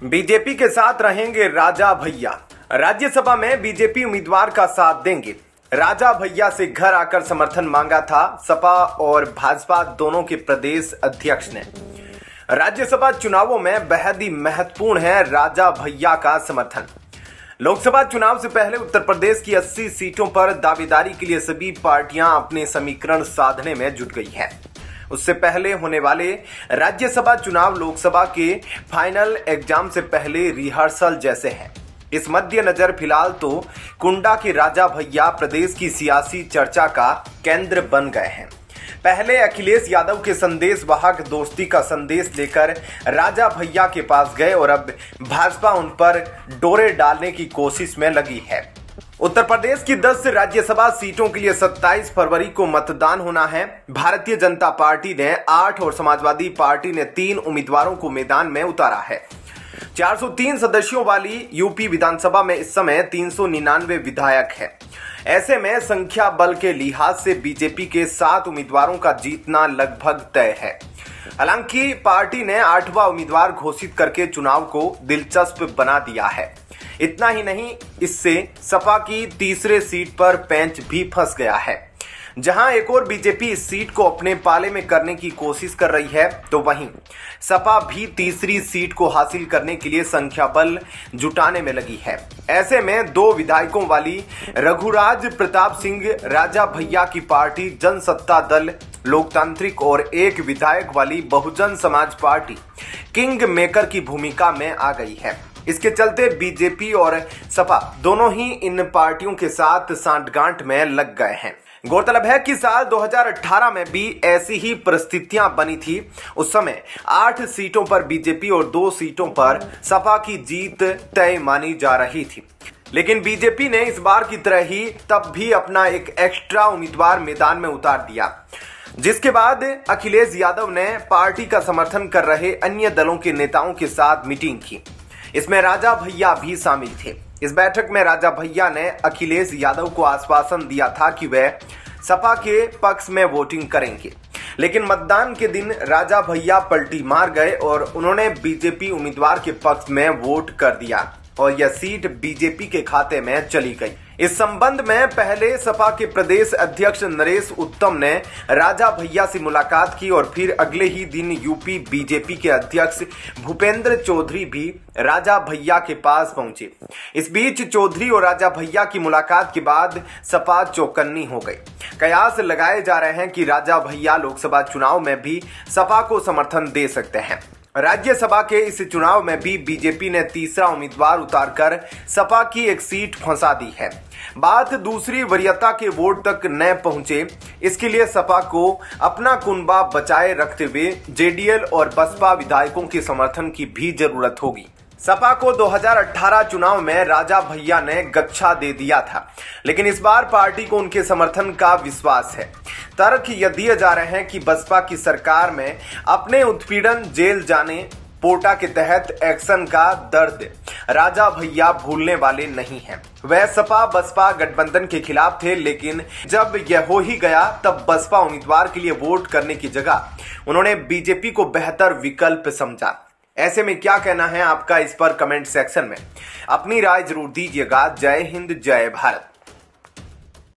BJP के साथ रहेंगे राजा भैया। राज्यसभा में बीजेपी उम्मीदवार का साथ देंगे। राजा भैया से घर आकर समर्थन मांगा था सपा और भाजपा दोनों के प्रदेश अध्यक्ष ने। राज्यसभा चुनावों में बेहद ही महत्वपूर्ण है राजा भैया का समर्थन। लोकसभा चुनाव से पहले उत्तर प्रदेश की 80 सीटों पर दावेदारी के लिए सभी पार्टियां अपने समीकरण साधने में जुट गई हैं। उससे पहले होने वाले राज्यसभा चुनाव लोकसभा के फाइनल एग्जाम से पहले रिहर्सल जैसे हैं। इस मद्देनजर फिलहाल तो कुंडा के राजा भैया प्रदेश की सियासी चर्चा का केंद्र बन गए हैं। पहले अखिलेश यादव के संदेश वाहक दोस्ती का संदेश लेकर राजा भैया के पास गए और अब भाजपा उन पर डोरे डालने की कोशिश में लगी है। उत्तर प्रदेश की 10 राज्यसभा सीटों के लिए 27 फरवरी को मतदान होना है। भारतीय जनता पार्टी ने 8 और समाजवादी पार्टी ने 3 उम्मीदवारों को मैदान में उतारा है। 403 सदस्यों वाली यूपी विधानसभा में इस समय 399 विधायक हैं। ऐसे में संख्या बल के लिहाज से बीजेपी के 7 उम्मीदवारों का जीतना लगभग तय है। हालांकि पार्टी ने 8वां उम्मीदवार घोषित करके चुनाव को दिलचस्प बना दिया है। इतना ही नहीं, इससे सपा की तीसरे सीट पर पेंच भी फंस गया है। जहां एक और बीजेपी इस सीट को अपने पाले में करने की कोशिश कर रही है, तो वहीं सपा भी तीसरी सीट को हासिल करने के लिए संख्या बल जुटाने में लगी है। ऐसे में 2 विधायकों वाली रघुराज प्रताप सिंह राजा भैया की पार्टी जनसत्ता दल लोकतांत्रिक और 1 विधायक वाली Bahujan Samaj party king maker की भूमिका में आ गई है। इसके चलते बीजेपी और सपा दोनों ही इन पार्टियों के साथ सांठगांठ में लग गए हैं। गौरतलब है कि साल 2018 में भी ऐसी ही परिस्थितियां बनी थी। उस समय 8 सीटों पर बीजेपी और 2 सीटों पर सपा की जीत तय मानी जा रही थी। लेकिन बीजेपी ने इस बार की तरह ही तब भी अपना एक एक्स्ट्रा उम्मीदवार मैदान में उतार दिया, जिसके बाद अखिलेश यादव ने पार्टी का समर्थन कर रहे अन्य दलों के नेताओं के साथ मीटिंग की। इसमें राजा भैया भी शामिल थे। इस बैठक में राजा भैया ने अखिलेश यादव को आश्वासन दिया था कि वह सपा के पक्ष में वोटिंग करेंगे, लेकिन मतदान के दिन राजा भैया पलटी मार गए और उन्होंने बीजेपी उम्मीदवार के पक्ष में वोट कर दिया और यह सीट बीजेपी के खाते में चली गई। इस संबंध में पहले सपा के प्रदेश अध्यक्ष नरेश उत्तम ने राजा भैया से मुलाकात की और फिर अगले ही दिन यूपी बीजेपी के अध्यक्ष भूपेंद्र चौधरी भी राजा भैया के पास पहुंचे। इस बीच चौधरी और राजा भैया की मुलाकात के बाद सपा चौकन्नी हो गई। कयास लगाए जा रहे हैं कि राजा भैया लोकसभा चुनाव में भी सपा को समर्थन दे सकते हैं। राज्यसभा के इस चुनाव में भी बीजेपी ने तीसरा उम्मीदवार उतारकर सपा की एक सीट फंसा दी है। बात दूसरी वरीयता के वोट तक न पहुंचे, इसके लिए सपा को अपना कुनबा बचाए रखते हुए जेडीएल और बसपा विधायकों के समर्थन की भी जरूरत होगी। सपा को 2018 चुनाव में राजा भैया ने गच्छा दे दिया था, लेकिन इस बार पार्टी को उनके समर्थन का विश्वास है। तर्क यह दिए जा रहे हैं कि बसपा की सरकार में अपने उत्पीड़न जेल जाने पोटा के तहत एक्शन का दर्द राजा भैया भूलने वाले नहीं हैं। वह सपा बसपा गठबंधन के खिलाफ थे, लेकिन जब यह हो ही गया तब बसपा उम्मीदवार के लिए वोट करने की जगह उन्होंने बीजेपी को बेहतर विकल्प समझा। ऐसे में क्या कहना है आपका, इस पर कमेंट सेक्शन में अपनी राय जरूर दीजिएगा। जय हिंद, जय भारत।